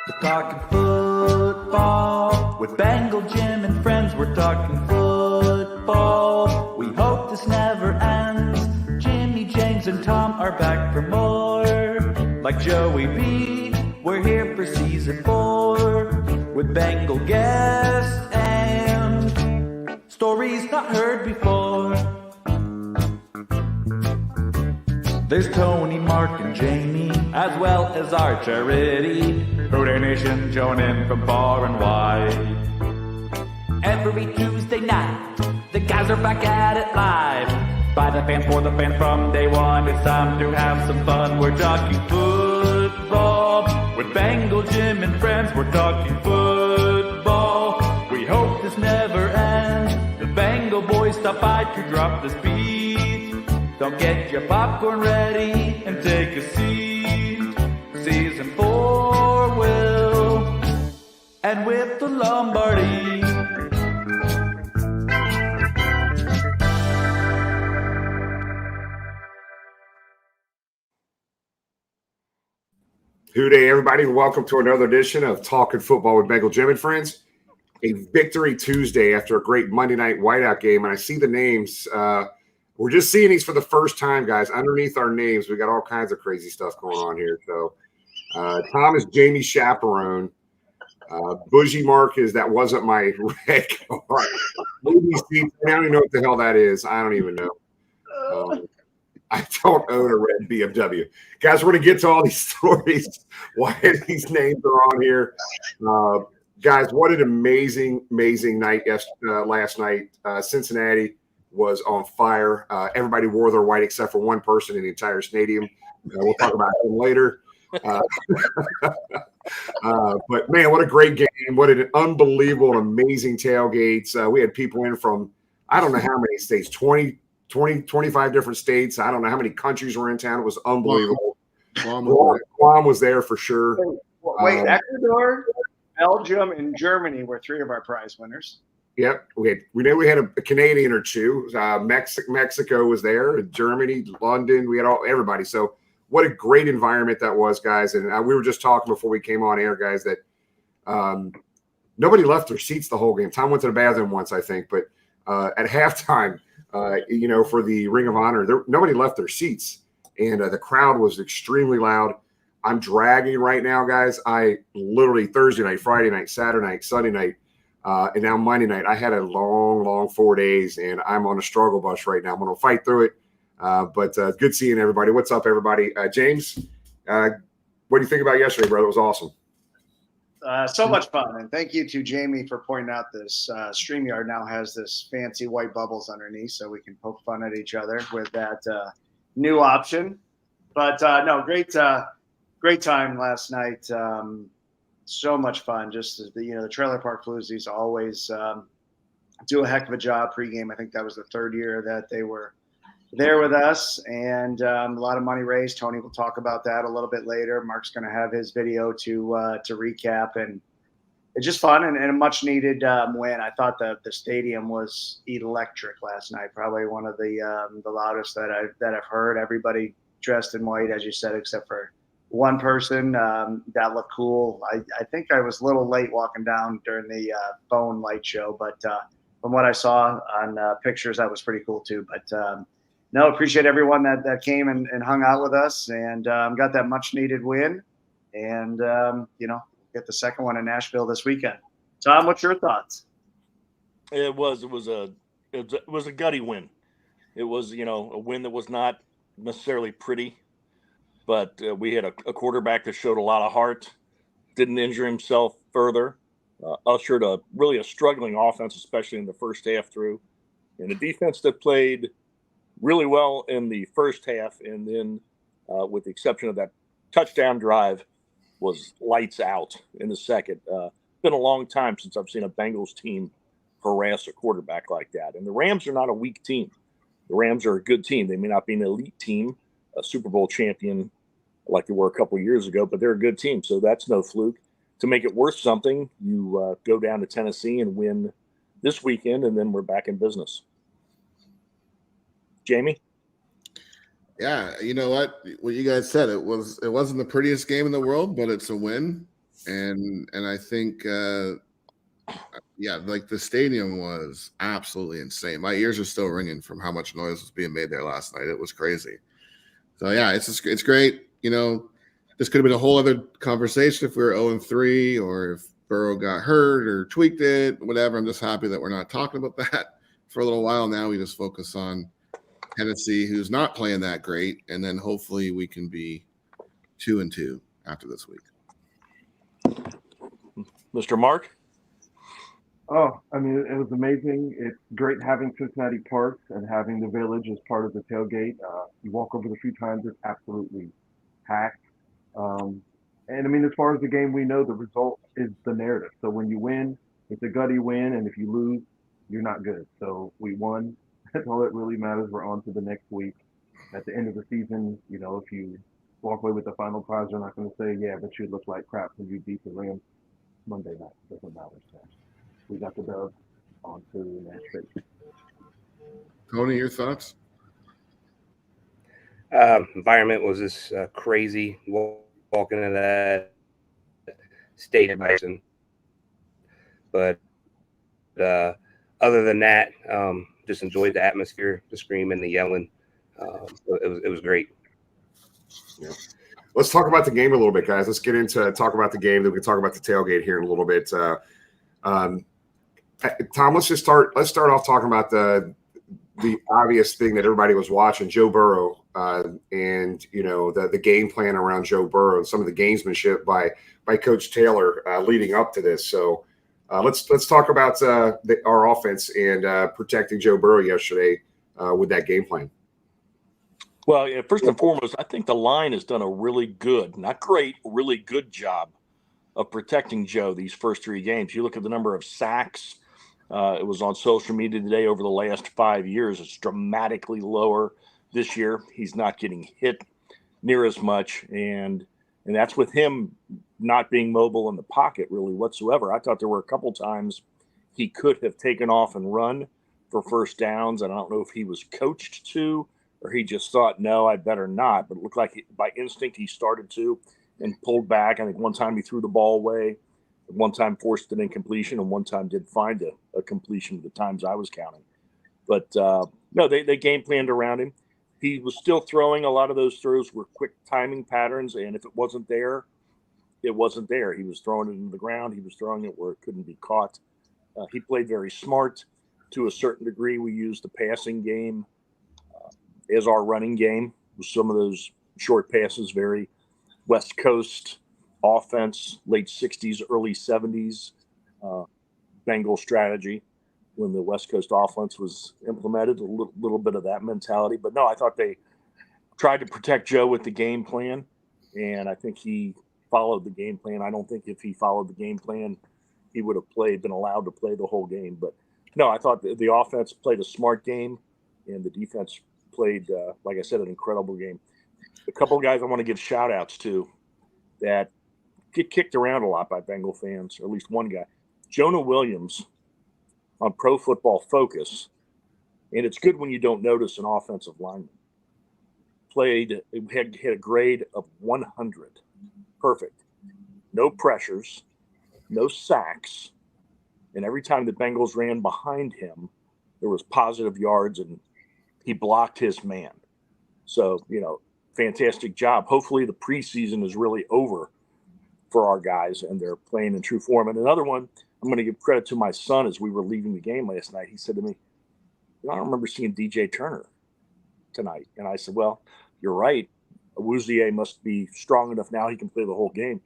We're talking football with Bengal Jim and friends. We're talking football. We hope this never ends. Jimmy, James, and Tom are back for more. Like Joey B, we're here for season 4 with Bengal guests and stories not heard before. There's Tony, Marc, and Jamie, as well as our charity, Hooday Nation, joining from far and wide. Every Tuesday night, the guys are back at it live. By the fans, for the fans, from day one, it's time to have some fun. We're talking football with Bengal Jim and friends. We're talking football. We hope this never ends. The Bengal boys stop by to drop the speed. Don't get your popcorn ready and take a seat. Season 4 will end with the Lombardi. Good day, everybody. Welcome to another edition of Talking Football with Bengal Jim and Friends. A victory Tuesday after a great Monday night whiteout game. And I see the names. We're just seeing these for the first time, guys. Underneath our names, we got all kinds of crazy stuff going on here. So Tom is Jamie Chaperone. Bougie Marc is that wasn't my red card. I don't even know what the hell that is. I don't even know. I don't own a red BMW. Guys, we're going to get to all these stories, why these names are on here. Guys, what an amazing night last night. Cincinnati was on fire. Everybody wore their white except for one person in the entire stadium. We'll talk about him later. But, man, what a great game. What an unbelievable and amazing tailgates. We had people in from, I don't know how many states, 20, 25 different states. I don't know how many countries were in town. It was unbelievable. Guam was there for sure. Wait, Ecuador, Belgium, and Germany were 3 of our prize winners. Yep. We knew we had a Canadian or 2. Mexico was there, Germany, London. We had everybody. So what a great environment that was, guys. And we were just talking before we came on air, guys, that nobody left their seats the whole game. Tom went to the bathroom once, I think. But at halftime, for the Ring of Honor, nobody left their seats. And the crowd was extremely loud. I'm dragging right now, guys. I literally Thursday night, Friday night, Saturday night, Sunday night, and now Monday night. I had a long 4 days, and I'm on a struggle bus right now. I'm going to fight through it. But good seeing everybody. What's up, everybody? James, what do you think about yesterday, brother? It was awesome. So much fun. And thank you to Jamie for pointing out this. StreamYard now has this fancy white bubbles underneath, so we can poke fun at each other with that new option. But no, great time last night. So much fun. Just the Trailer Park Floozies always do a heck of a job pregame. I think that was the 3rd year that they were there with us, and a lot of money raised. Tony will talk about that a little bit later. Marc's going to have his video to recap, and it's just fun and a much needed win. I thought the stadium was electric last night. Probably one of the loudest that I've heard. Everybody dressed in white, as you said, except for one person that looked cool. I think I was a little late walking down during the phone light show, but from what I saw on pictures, that was pretty cool too. But no, appreciate everyone that came and hung out with us and got that much needed win, and get the second one in Nashville this weekend. Tom, what's your thoughts? It was a gutty win. It was a win that was not necessarily pretty, but we had a quarterback that showed a lot of heart, didn't injure himself further, ushered a struggling offense, especially in the first half through, and a defense that played really well in the first half, and then with the exception of that touchdown drive, was lights out in the second. Been a long time since I've seen a Bengals team harass a quarterback like that. And the Rams are not a weak team. The Rams are a good team. They may not be an elite team, a Super Bowl champion like they were a couple of years ago, but they're a good team. So that's no fluke. To make it worth something, you go down to Tennessee and win this weekend, and then we're back in business. Jamie? Yeah, you know what you guys said. It wasn't the prettiest game in the world, but it's a win and I think like the stadium was absolutely insane. My ears are still ringing from how much noise was being made there last night. It was crazy. So yeah, it's great. This could have been a whole other conversation if we were 0-3 or if Burrow got hurt or tweaked it, whatever. I'm just happy that we're not talking about that for a little while now. We just focus on Tennessee, who's not playing that great, and then hopefully we can be 2-2 after this week. Mr. Marc? Oh, I mean, it was amazing. It's great having Cincinnati Park and having the Village as part of the tailgate. You walk over the few times, it's absolutely packed. And I mean, as far as the game, we know the result is the narrative. So when you win, it's a gutty win, and if you lose, you're not good. So we won. That's all that really matters. We're on to the next week. At the end of the season, if you walk away with the final prize, they're not going to say, yeah, but you look like crap when you beat the Rams Monday night. It doesn't matter. So we got the dub on to Nashville. Tony, your thoughts? Environment was just crazy walking into that stadium. But other than that, just enjoyed the atmosphere, the screaming, the yelling. It was great. Yeah. Let's talk about the game a little bit, guys. Let's get into talk about the game. Then we can talk about the tailgate here in a little bit. Tom, let's start off talking about the obvious thing that everybody was watching, Joe Burrow, and the game plan around Joe Burrow and some of the gamesmanship by Coach Taylor leading up to this. So let's talk about our offense and protecting Joe Burrow yesterday with that game plan. Well, yeah, first and foremost, I think the line has done a really good, not great, really good job of protecting Joe these first 3 games. You look at the number of sacks. It was on social media today over the last 5 years. It's dramatically lower this year. He's not getting hit near as much, and that's with him not being mobile in the pocket really whatsoever. I thought there were a couple times he could have taken off and run for first downs, and I don't know if he was coached to or he just thought, no, I better not. But it looked like by instinct he started to and pulled back. I think one time he threw the ball away, one time forced an incompletion, and one time did find a completion the times I was counting. But, no, they game planned around him. He was still throwing. A lot of those throws were quick timing patterns, and if it wasn't there, it wasn't there. He was throwing it into the ground. He was throwing it where it couldn't be caught. He played very smart to a certain degree. We used the passing game as our running game with some of those short passes, very West Coast offense, late 60s, early 70s Bengal strategy when the West Coast offense was implemented, a little bit of that mentality. But no, I thought they tried to protect Joe with the game plan, and I think he followed the game plan. I don't think if he followed the game plan, he would have been allowed to play the whole game. But no, I thought the offense played a smart game, and the defense played, like I said, an incredible game. A couple of guys I want to give shout outs to that get kicked around a lot by Bengal fans, or at least one guy, Jonah Williams on Pro Football Focus. And it's good when you don't notice an offensive lineman. Had a grade of 100. Perfect. No pressures, no sacks. And every time the Bengals ran behind him, there was positive yards, and he blocked his man. So, fantastic job. Hopefully the preseason is really over for our guys and they're playing in true form. And another one, I'm going to give credit to my son as we were leaving the game last night. He said to me, I don't remember seeing DJ Turner tonight. And I said, well, you're right. Awuzie must be strong enough now he can play the whole game.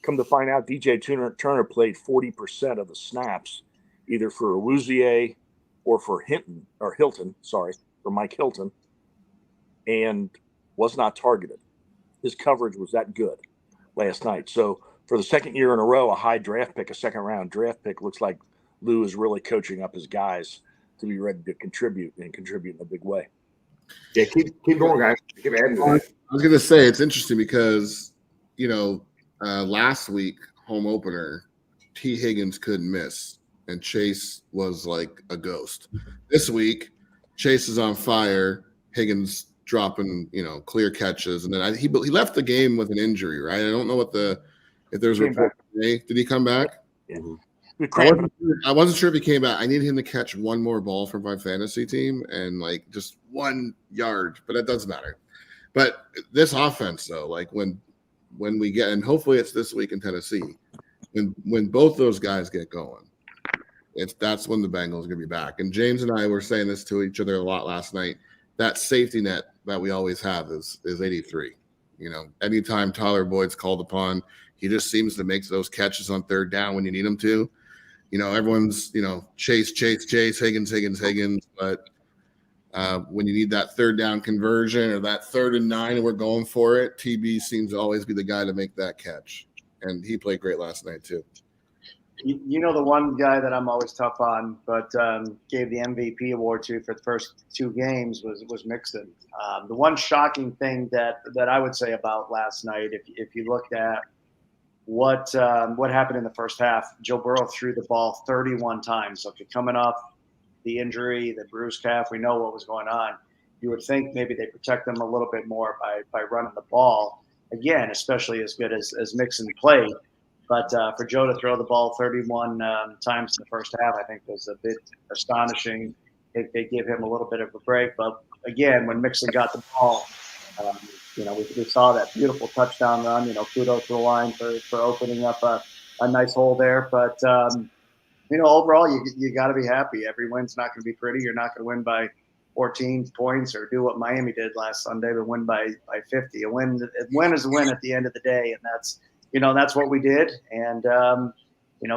Come to find out, DJ Turner played 40% of the snaps, either for Awuzie or for Hilton, for Mike Hilton, and was not targeted. His coverage was that good last night. So for the second year in a row, a high draft pick, a second-round draft pick, looks like Lou is really coaching up his guys to be ready to contribute in a big way. Yeah, keep going, guys. Keep adding to that. I was going to say it's interesting because, last week, home opener, T. Higgins couldn't miss, and Chase was like a ghost. This week, Chase is on fire. Higgins dropping, clear catches, and then he left the game with an injury, right? I don't know if there's a report today. Did he come back? We cramping. I wasn't sure if he came back. I needed him to catch one more ball for my fantasy team and like just 1 yard, but it doesn't matter. But this offense, though, like when we get, and hopefully it's this week in Tennessee, when both those guys get going, that's when the Bengals are going to be back. And James and I were saying this to each other a lot last night. That safety net that we always have is 83. You know, anytime Tyler Boyd's called upon, he just seems to make those catches on third down when you need him to. You know, everyone's, Chase, Higgins. But when you need that third down conversion or that 3rd and 9 and we're going for it, TB seems to always be the guy to make that catch. And he played great last night too. You know, the one guy that I'm always tough on, but gave the MVP award to for the first 2 games was Mixon. The one shocking thing that I would say about last night, if you looked at what happened in the first half, Joe Burrow threw the ball 31 times. So if you're coming off the injury, the bruised calf, we know what was going on. You would think maybe they protect them a little bit more by running the ball. Again, especially as good as Mixon played. But for Joe to throw the ball 31 times in the first half, I think was a bit astonishing. They give him a little bit of a break. But again, when Mixon got the ball, we saw that beautiful touchdown run. Kudos to the line for opening up a nice hole there. But, overall, you got to be happy. Every win's not going to be pretty. You're not going to win by 14 points or do what Miami did last Sunday, but win by 50. A win is a win at the end of the day, and that's what we did. And,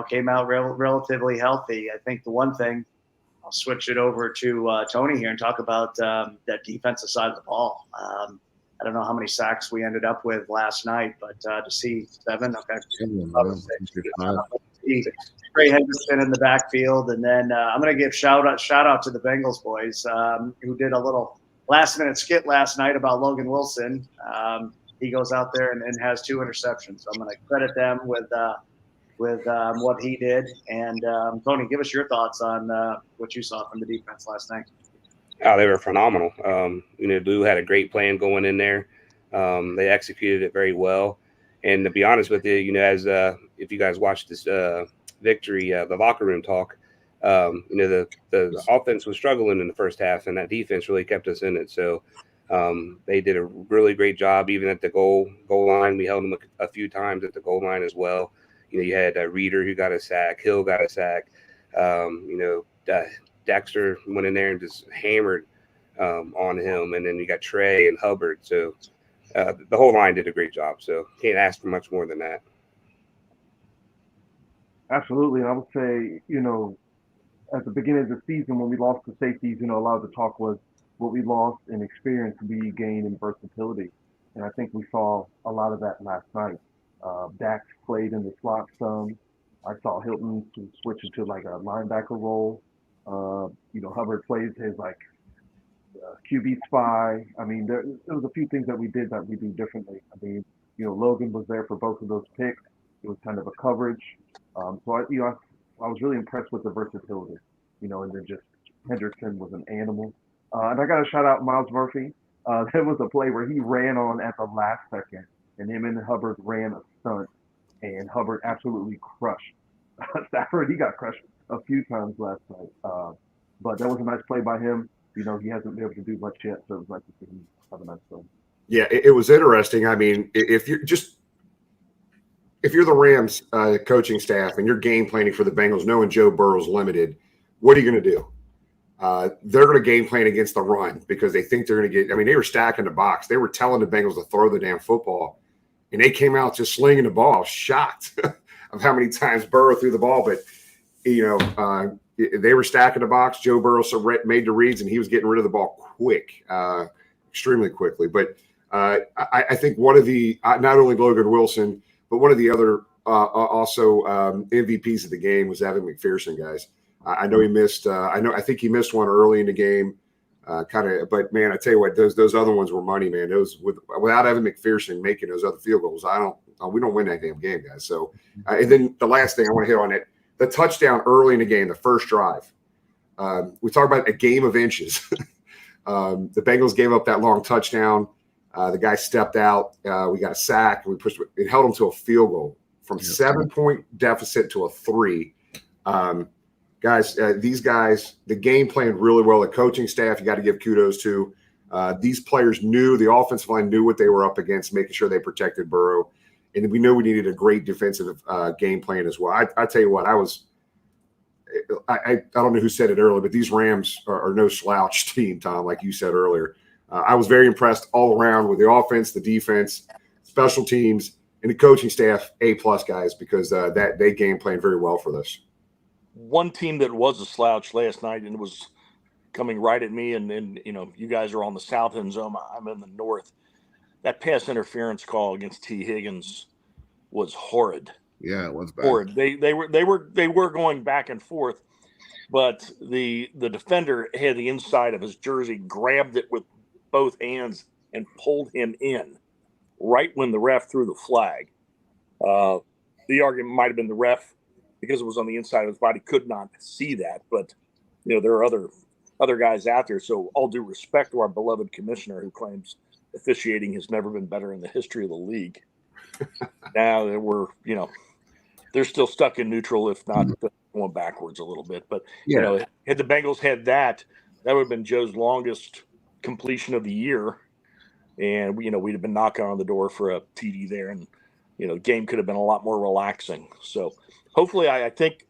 came out relatively healthy. I think the one thing, I'll switch it over to Tony here and talk about that defensive side of the ball. I don't know how many sacks we ended up with last night, but to see 7, okay. Trey Henderson in the backfield, and then I'm going to give shout out to the Bengals boys who did a little last-minute skit last night about Logan Wilson. He goes out there and has 2 interceptions. So I'm going to credit them with what he did. And Tony, give us your thoughts on what you saw from the defense last night. Oh, they were phenomenal. Lou had a great plan going in there. They executed it very well. And to be honest with you, as if you guys watched this victory, the locker room talk, the offense was struggling in the first half, and that defense really kept us in it. So they did a really great job, even at the goal line. We held them a few times at the goal line as well. You had Reeder who got a sack, Hill got a sack. Dexter went in there and just hammered on him, and then you got Trey and Hubbard. So the whole line did a great job. So can't ask for much more than that. Absolutely. And I would say, at the beginning of the season when we lost the safeties, a lot of the talk was what we lost in experience, we gained in versatility. And I think we saw a lot of that last night. Dax played in the slot some. I saw Hilton switch into like a linebacker role. Hubbard plays his QB spy. I mean, there was a few things that we did that we do differently. I mean, Logan was there for both of those picks. It was kind of a coverage. So I was really impressed with the versatility, and then just Henderson was an animal. And I got to shout out Miles Murphy. There was a play where he ran on at the last second, and him and Hubbard ran a stunt, and Hubbard absolutely crushed Stafford. He got crushed a few times last night. But that was a nice play by him. He hasn't been able to do much yet, so it was nice to see him have a nice play. Yeah, it was interesting. I mean, if you're the Rams coaching staff and you're game planning for the Bengals, knowing Joe Burrow's limited, what are you going to do? They're going to game plan against the run because they think they're going to get – I mean, they were stacking the box. They were telling the Bengals to throw the damn football, and they came out just slinging the ball. Shocked of how many times Burrow threw the ball. But, they were stacking the box. Joe Burrow made the reads, and he was getting rid of the ball quick, extremely quickly. But I think one of the not only Logan Wilson, but one of the other also MVPs of the game was Evan McPherson, guys. I know he missed. I think he missed one early in the game, But man, I tell you what, those other ones were money, man. Those without Evan McPherson making those other field goals, we don't win that damn game, guys. So, and then the last thing I want to hit on it, the touchdown early in the game, the first drive. We talk about a game of inches. The Bengals gave up that long touchdown. The guy stepped out. We got a sack. We pushed it, held them to a field goal from 7-point deficit to a 3. Guys, these guys, the game planned really well. The coaching staff, you got to give kudos to. These players knew, the offensive line knew what they were up against, making sure they protected Burrow. And we knew we needed a great defensive game plan as well. I tell you what, I don't know who said it earlier, but these Rams are no slouch team, Tom, like you said earlier. I was very impressed all around with the offense, the defense, special teams, and the coaching staff, A-plus guys, because that they game planned very well for this. One team that was a slouch last night and was coming right at me, and you guys are on the south end zone. I'm in the north. That pass interference call against T. Higgins was horrid. Yeah, it was bad. Horrid. They were going back and forth, but the defender had the inside of his jersey, grabbed it with both hands, and pulled him in right when the ref threw the flag. The argument might have been the ref, because it was on the inside of his body, could not see that. But there are other guys out there. So all due respect to our beloved commissioner, who claims officiating has never been better in the history of the league. Now they're still stuck in neutral, if not going backwards a little bit. But had the Bengals had that would have been Joe's longest completion of the year, and we'd have been knocking on the door for a TD there, and the game could have been a lot more relaxing. So hopefully, I think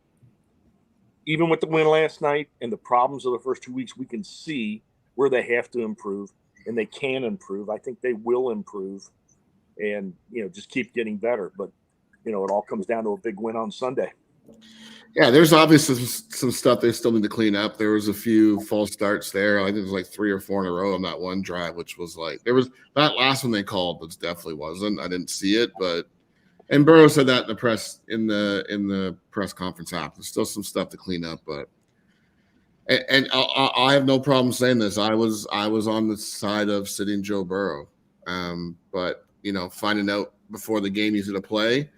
even with the win last night and the problems of the first 2 weeks, we can see where they have to improve, and they can improve. I think they will improve, and just keep getting better. But it all comes down to a big win on Sunday. Yeah, there's obviously some stuff they still need to clean up. There was a few false starts there. I think it was like 3 or 4 in a row on that one drive, which was like, there was that last one they called, which definitely wasn't. I didn't see it, and Burrow said that in the press conference after. There's still some stuff to clean up, but I have no problem saying this. I was on the side of sitting Joe Burrow, but finding out before the game he's going to play.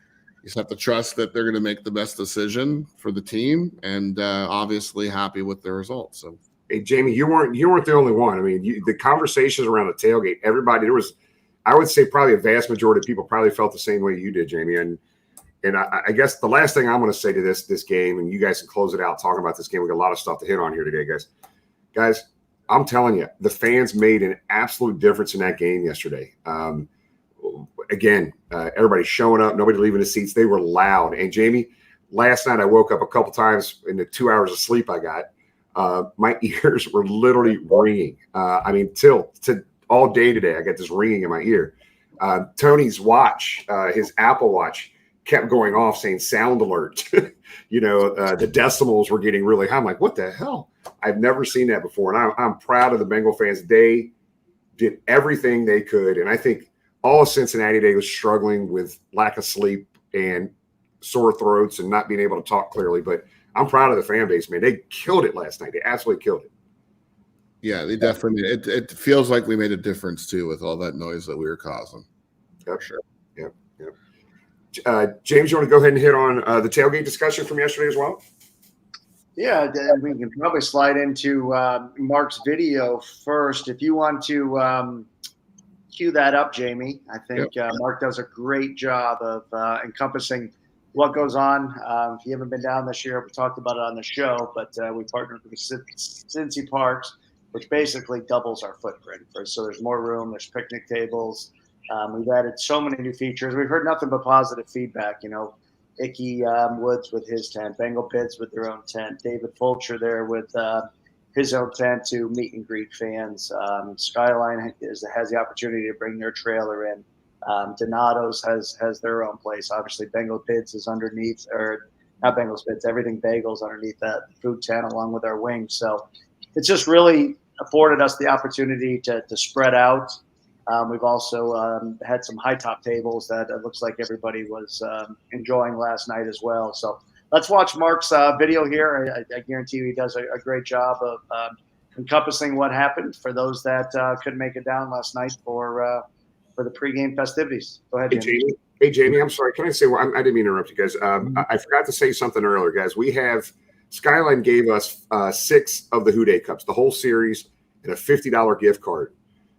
You just have to trust that they're going to make the best decision for the team, and obviously happy with the results. So, hey, Jamie, you weren't the only one. I mean, the conversations around the tailgate, everybody, there was, I would say probably a vast majority of people probably felt the same way you did, Jamie. And I guess the last thing I'm going to say to this game, and you guys can close it out talking about this game. We got a lot of stuff to hit on here today, guys. Guys, I'm telling you, the fans made an absolute difference in that game yesterday. Again, everybody showing up, nobody leaving the seats. They were loud. And Jamie, last night I woke up a couple times in the 2 hours of sleep I got. My ears were literally ringing. Till all day today, I got this ringing in my ear. Tony's watch, his Apple Watch, kept going off saying sound alert. The decimals were getting really high. I'm like, what the hell? I've never seen that before. And I'm proud of the Bengal fans. They did everything they could. And I think all of Cincinnati today was struggling with lack of sleep and sore throats and not being able to talk clearly. But I'm proud of the fan base, man. They killed it last night. They absolutely killed it. Yeah, they definitely. It feels like we made a difference too with all that noise that we were causing. Yep, sure. Yep. James, you want to go ahead and hit on the tailgate discussion from yesterday as well? Yeah, we can probably slide into Marc's video first. If you want to cue that up, Jamie, I think Marc does a great job of encompassing what goes on. If you haven't been down this year, we talked about it on the show, but we partnered with Cincy Parks, which basically doubles our footprint. So there's more room, there's picnic tables. We've added so many new features. We've heard nothing but positive feedback. Icky Woods with his tent, Bengal Pits with their own tent, David Fulcher there with his own tent to meet and greet fans. Skyline has the opportunity to bring their trailer in. Donato's has their own place. Obviously, Bengal Pits is underneath, or not Bengal Pits, everything bagels underneath that food tent along with our wings. So it's just really afforded us the opportunity to spread out. We've also had some high top tables that it looks like everybody was enjoying last night as well. So let's watch Marc's video here. I guarantee you he does a great job of encompassing what happened for those that couldn't make it down last night for the pregame festivities. Go ahead, Jamie. Hey, Jamie, I'm sorry. Can I say, I didn't mean to interrupt you guys. I forgot to say something earlier, guys. We have, Skyline gave us 6 of the Who Day Cups, the whole series, and a $50 gift card.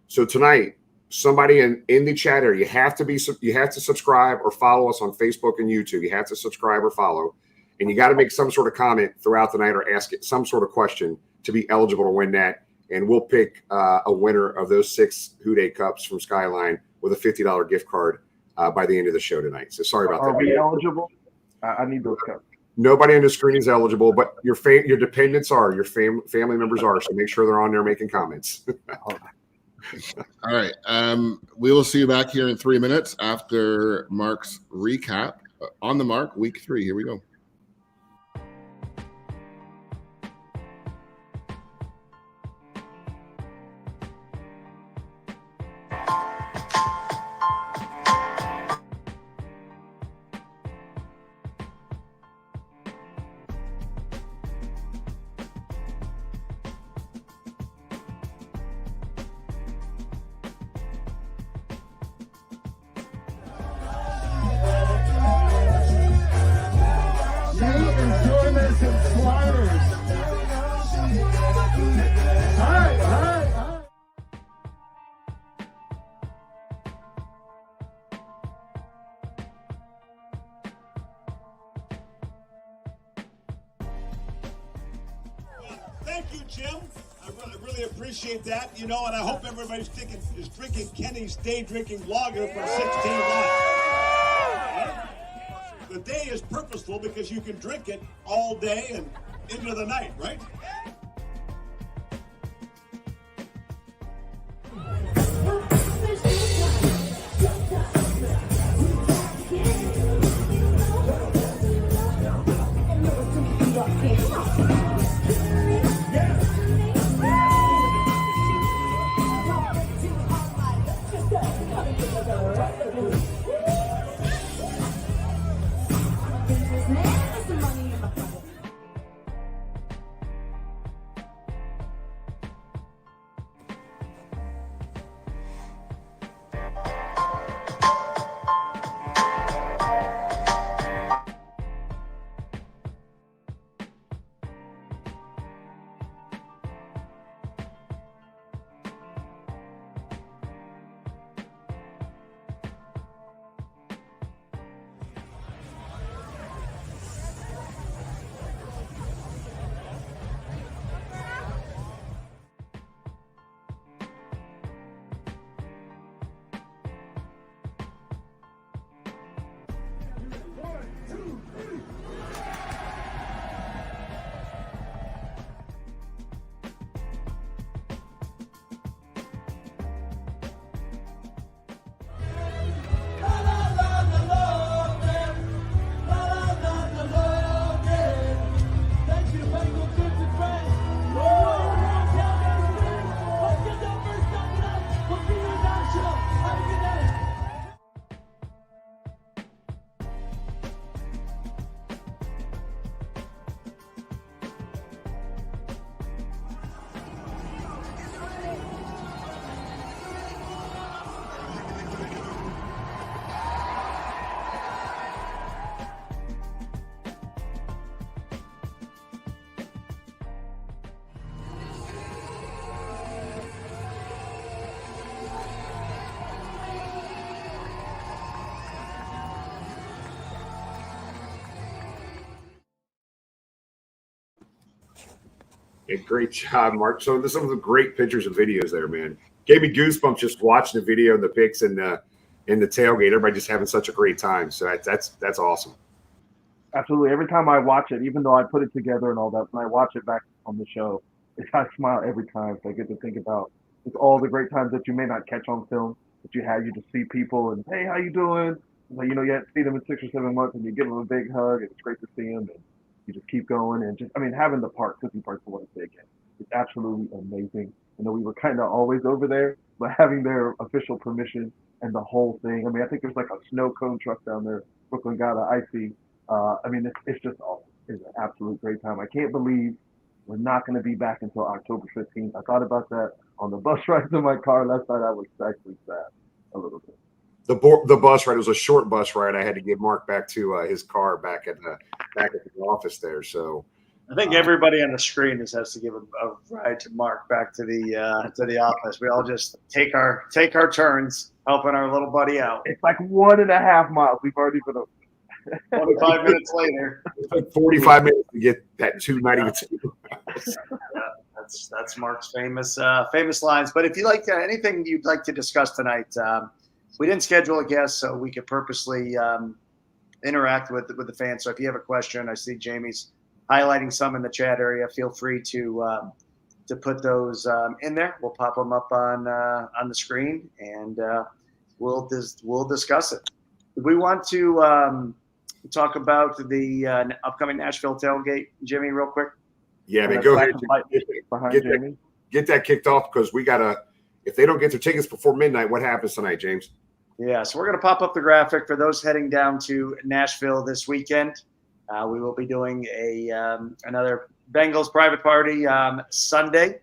So tonight, somebody in the chat area, you have to subscribe or follow us on Facebook and YouTube. You have to subscribe or follow, and you got to make some sort of comment throughout the night or ask it some sort of question to be eligible to win that. And we'll pick a winner of those 6 Houday Cups from Skyline with a $50 gift card by the end of the show tonight. So sorry about that. Are we eligible? I need those cups. Nobody on the screen is eligible, but your dependents are, your family members are. So make sure they're on there making comments. All right. We will see you back here in 3 minutes after Marc's recap. On the mark, week 3. Here we go. Thank you, Jim. I really appreciate that. You know, and I hope everybody's drinking Kenny's day drinking lager for 16 months. The day is purposeful because you can drink it all day and into the night, right? Yeah, great job, Marc. So there's some of the great pictures and videos there, man. Gave me goosebumps just watching the video and the pics and in the tailgate. Everybody just having such a great time. So that's awesome. Absolutely. Every time I watch it, even though I put it together and all that, when I watch it back on the show, I smile every time. So I get to think about it's all the great times that you may not catch on film, that you had. You just see people and, hey, how you doing? Like, you know, you haven't seen them in 6 or 7 months, and you give them a big hug, and it's great to see them, and you just keep going. And just, I mean, having the park, Cookie Park, for what it's again, it's absolutely amazing. I know we were kind of always over there, but having their official permission and the whole thing. I mean, I think there's like a snow cone truck down there, Brooklyn Gala, icy. I mean, it's just awesome. It's an absolute great time. I can't believe we're not going to be back until October 15th. I thought about that on the bus ride to my car last night. I was actually sad a little bit. The bus ride was a short bus ride. I had to get Marc back to his car back at the office there. So I think everybody on the screen just has to give a ride to Marc back to the office. We all just take our turns helping our little buddy out. It's like 1.5 miles. We've already been over. 25 minutes later. It took 45 minutes to get that 292. That's Marc's famous lines. But if you like anything you'd like to discuss tonight, we didn't schedule a guest, so we could purposely interact with the fans. So if you have a question, I see Jamie's highlighting some in the chat area. Feel free to put those in there. We'll pop them up on the screen, and we'll discuss it. We want to talk about the upcoming Nashville tailgate, Jimmy, real quick. Yeah, man, go ahead. Get that kicked off, because we gotta. If they don't get their tickets before midnight, what happens tonight, James? Yeah, so we're going to pop up the graphic for those heading down to Nashville this weekend. We will be doing another Bengals private party Sunday.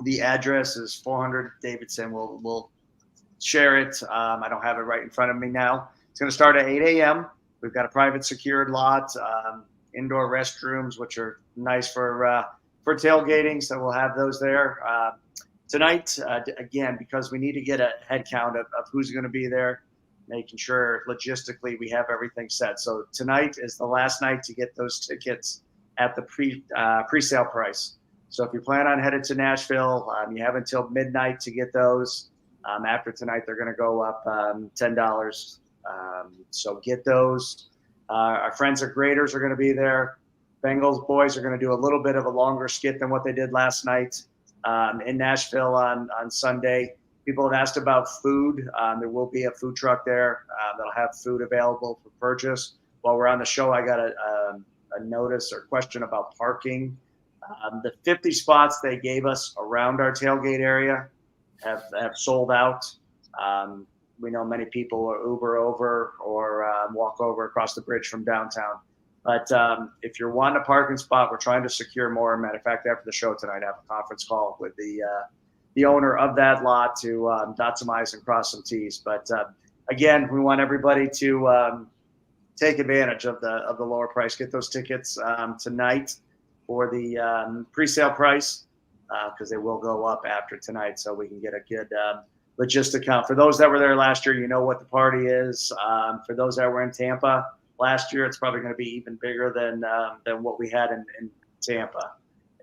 The address is 400 Davidson. We'll share it. I don't have it right in front of me now. It's going to start at 8 a.m. We've got a private secured lot, indoor restrooms, which are nice for tailgating. So we'll have those there. Tonight, again, because we need to get a head count of who's going to be there, making sure logistically we have everything set. So tonight is the last night to get those tickets at the pre-sale price. So if you plan on headed to Nashville, you have until midnight to get those. After tonight, they're going to go up $10. So get those. Our friends at Graders are going to be there. Bengals boys are going to do a little bit of a longer skit than what they did last night. In Nashville on Sunday. People have asked about food. There will be a food truck there that'll have food available for purchase. While we're on the show, I got a notice or question about parking. The 50 spots they gave us around our tailgate area have sold out. We know many people will Uber over or walk over across the bridge from downtown. But if you're wanting a parking spot, we're trying to secure more. Matter of fact, after the show tonight, I have a conference call with the owner of that lot to dot some I's and cross some T's. But again, we want everybody to take advantage of the lower price. Get those tickets tonight for the pre-sale price, because they will go up after tonight, so we can get a good logistic count. For those that were there last year, you know what the party is. For those that were in Tampa last year, it's probably going to be even bigger than what we had in Tampa.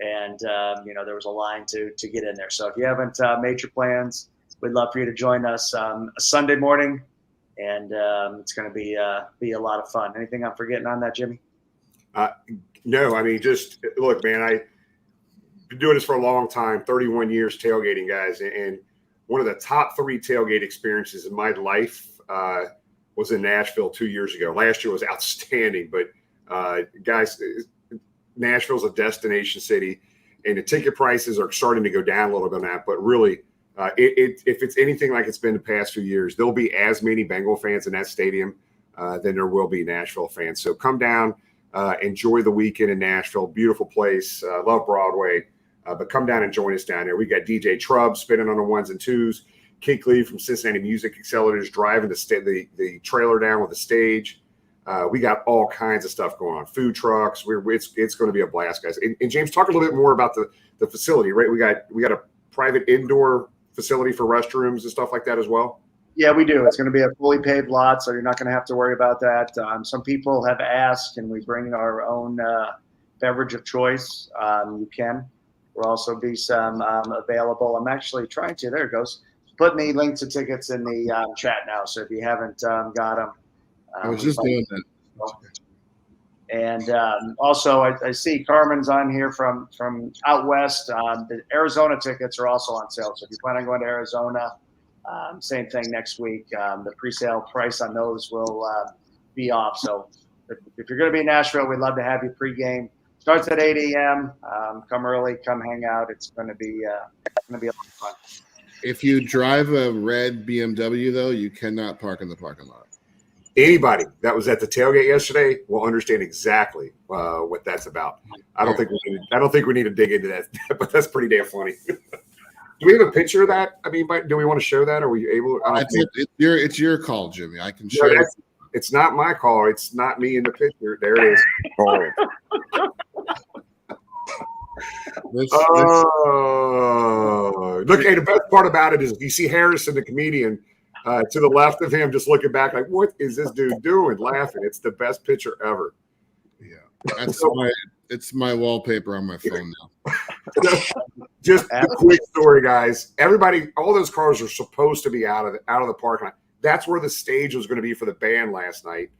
And, there was a line to get in there. So if you haven't made your plans, we'd love for you to join us a Sunday morning. And it's going to be a lot of fun. Anything I'm forgetting on that, Jimmy? No, I mean, just look, man, I've been doing this for a long time, 31 years tailgating, guys. And one of the top 3 tailgate experiences in my life was in Nashville 2 years ago. Last year was outstanding, but guys, Nashville's a destination city, and the ticket prices are starting to go down a little bit on that. But really, if it's anything like it's been the past few years, there'll be as many Bengal fans in that stadium than there will be Nashville fans. So come down, enjoy the weekend in Nashville. Beautiful place. Love Broadway. But come down and join us down there. We got DJ Trubb spinning on the 1s and 2s. Kink Lee from Cincinnati Music Accelerators driving the trailer down with the stage. We got all kinds of stuff going on. Food trucks. It's going to be a blast, guys. And James, talk a little bit more about the facility, right? We got a private indoor facility for restrooms and stuff like that as well. Yeah, we do. It's going to be a fully paved lot, so you're not going to have to worry about that. Some people have asked, can we bring our own beverage of choice? You can. We'll also be some available. I'm actually trying to. There it goes. Putting the links to tickets in the chat now. So if you haven't got them, I was just doing that. And also, I see Carmen's on here from out west. The Arizona tickets are also on sale. So if you plan on going to Arizona, same thing next week. The pre-sale price on those will be off. So if you're going to be in Nashville, we'd love to have you pregame. Starts at 8 a.m. Come early, come hang out. It's going to be a lot of fun. If you drive a red BMW, though, you cannot park in the parking lot. Anybody that was at the tailgate yesterday will understand exactly what that's about. I don't think we need to dig into that, but that's pretty damn funny. Do we have a picture of that? I mean, do we want to show that? Are we able? It's your call, Jimmy. I can show it. It's not my car. It's not me in the picture. There it is. Look, hey, the best part about it is you see Harrison, the comedian, to the left of him, just looking back like, what is this dude doing? Laughing. It's the best picture ever. Yeah, it's my wallpaper on my phone now. Just a quick story, guys. Everybody, all those cars are supposed to be out of the parking lot. That's where the stage was going to be for the band last night.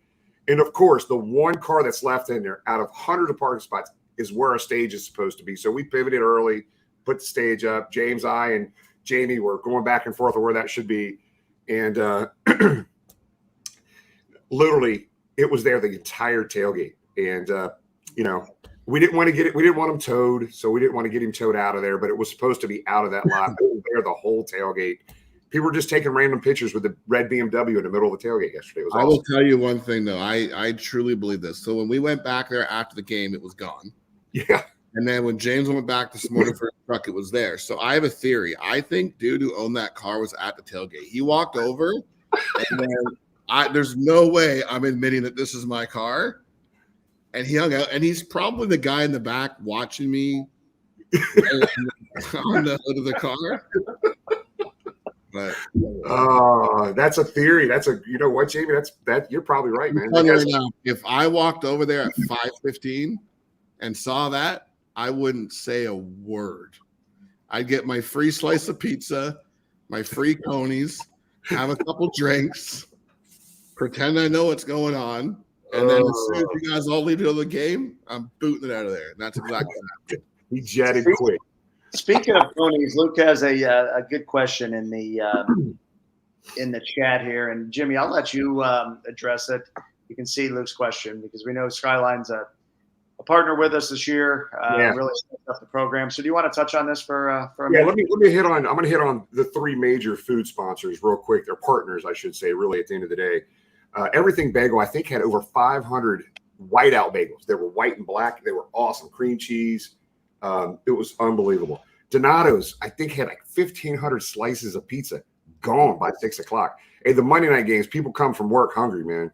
And of course, the one car that's left in there out of hundreds of parking spots is where our stage is supposed to be. So we pivoted early, put the stage up. James, I, and Jamie were going back and forth on where that should be. And literally, it was there the entire tailgate. And, we didn't want to get it. We didn't want him towed. So we didn't want to get him towed out of there. But it was supposed to be out of that lot. It was there the whole tailgate. People were just taking random pictures with the red BMW in the middle of the tailgate yesterday. It was awesome. I will tell you one thing, though. I truly believe this. So when we went back there after the game, it was gone. Yeah. And then when James went back this morning for his truck, it was there. So I have a theory. I think dude who owned that car was at the tailgate. He walked over, and then there's no way I'm admitting that this is my car. And he hung out, and he's probably the guy in the back watching me on the hood of the car. But that's a theory. You know what, Jamie? You're probably right, man. Right now, if I walked over there at 5:15 and saw that, I wouldn't say a word. I'd get my free slice of pizza, my free conies, have a couple drinks, pretend I know what's going on, and then as soon as you guys all leave to the game, I'm booting it out of there. And that's exactly what happened. He jetted quick. Speaking of ponies, Luke has a good question in the chat here, and Jimmy, I'll let you address it. You can see Luke's question because we know Skyline's a partner with us this year. Really stepped up the program. So, do you want to touch on this for a minute? Let me hit on. I'm going to hit on the three major food sponsors real quick. They're partners, I should say. Really, at the end of the day, Everything Bagel I think had over 500 whiteout bagels. They were white and black. They were awesome. Cream cheese. It was unbelievable. Donato's, I think, had like 1,500 slices of pizza gone by 6 o'clock. Hey, the Monday night games, people come from work hungry, man.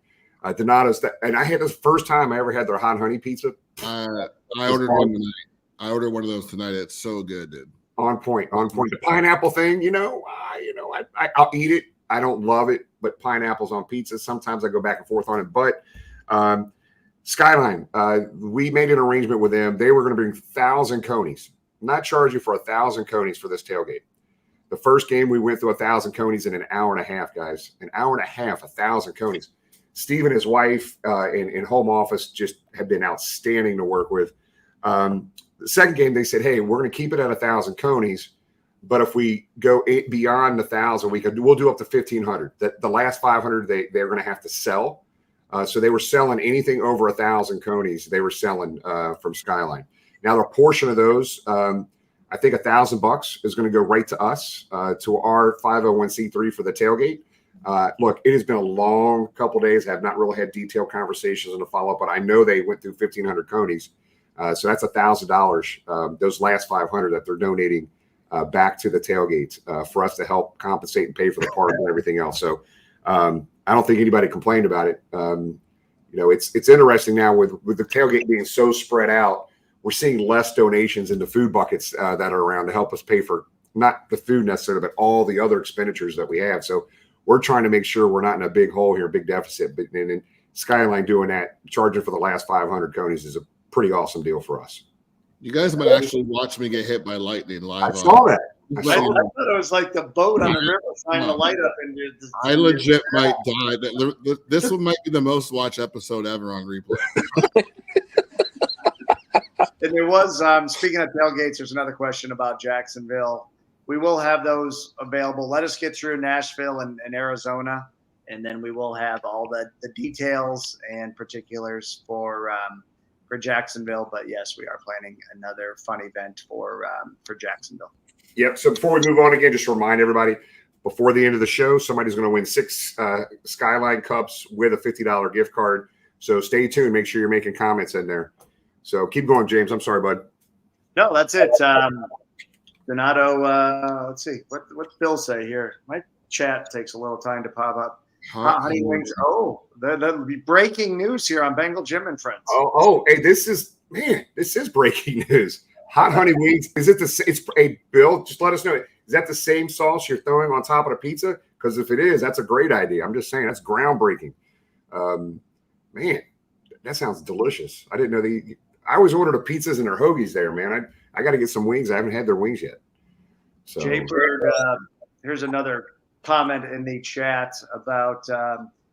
Donato's, and I had this first time I ever had their hot honey pizza. I ordered one tonight. I ordered one of those tonight. It's so good, dude. On point. The pineapple thing, I'll eat it. I don't love it, but pineapples on pizza, sometimes I go back and forth on it. But Skyline, we made an arrangement with them. They were going to bring 1,000 conies, not charge you for 1,000 conies for this tailgate. The first game, we went through 1,000 conies in an hour and a half, guys. An hour and a half, 1,000 conies. Steve and his wife in home office just have been outstanding to work with. The second game, they said, hey, we're going to keep it at 1,000 conies, but if we go beyond 1,000, we'll do up to 1,500. The last 500, they're going to have to sell. So they were selling anything over 1,000 conies. They were selling from Skyline. Now, a portion of those, I think $1,000 is going to go right to us, to our 501c3 for the tailgate. Look, it has been a long couple of days. I have not really had detailed conversations on the follow-up, but I know they went through 1,500 conies. So that's $1,000, those last 500 that they're donating back to the tailgate for us to help compensate and pay for the park and everything else. So I don't think anybody complained about it. It's interesting now with the tailgate being so spread out, we're seeing less donations in the food buckets that are around to help us pay for not the food necessarily, but all the other expenditures that we have. So we're trying to make sure we're not in a big hole here, big deficit. But and Skyline doing that, charging for the last 500 conies is a pretty awesome deal for us. You guys might actually watch me get hit by lightning live. I saw that. I thought it was like the boat on the river trying to light up. I legit might die. This one might be the most watched episode ever on replay. And there was, speaking of tailgates, there's another question about Jacksonville. We will have those available. Let us get through Nashville and Arizona, and then we will have all the details and particulars for Jacksonville. But yes, we are planning another fun event for Jacksonville. Yep. So before we move on again, just remind everybody, before the end of the show, somebody's going to win 6 Skyline Cups with a $50 gift card. So stay tuned. Make sure you're making comments in there. So keep going, James. I'm sorry, bud. No, that's it. Donato, let's see. What's Bill say here? My chat takes a little time to pop up. Honey wings. Oh, the breaking news here on Bengal Jim and Friends. Hey, this is breaking news. Hot honey wings. Is it it's a Bill? Just let us know. Is that the same sauce you're throwing on top of the pizza? Because if it is, that's a great idea. I'm just saying that's groundbreaking. Man, that sounds delicious. I didn't know I always order the pizzas and their hoagies there, man. I got to get some wings. I haven't had their wings yet. So, Jay Bird, here's another comment in the chat about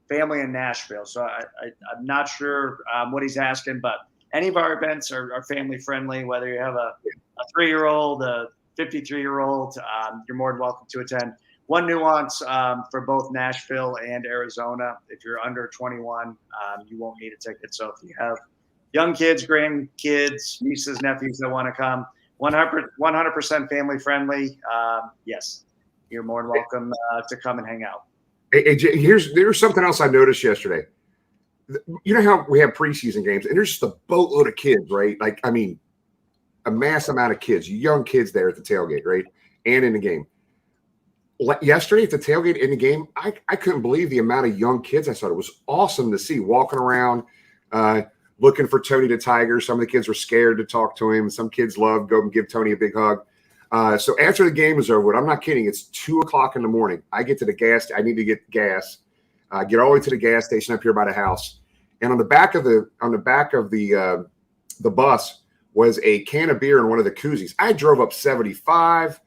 family in Nashville. So I'm not sure what he's asking, but any of our events are family friendly, whether you have a 3-year-old, a 53-year-old, you're more than welcome to attend. One nuance for both Nashville and Arizona, if you're under 21, you won't need a ticket. So if you have young kids, grandkids, nieces, nephews that want to come, 100% family friendly. Yes, you're more than welcome to come and hang out. Hey, there's something else I noticed yesterday. You know how we have preseason games, and there's just a boatload of kids, right? Like, I mean, a mass amount of kids, young kids there at the tailgate, right? And in the game. Yesterday at the tailgate in the game, I couldn't believe the amount of young kids I saw. It was awesome to see walking around, looking for Tony the Tiger. Some of the kids were scared to talk to him. Some kids loved go and give Tony a big hug. So after the game was over, I'm not kidding. It's 2:00 in the morning. I get to the gas. I need to get gas. Get all the way to the gas station up here by the house. And on the back of the bus was a can of beer in one of the koozies. I drove up 75,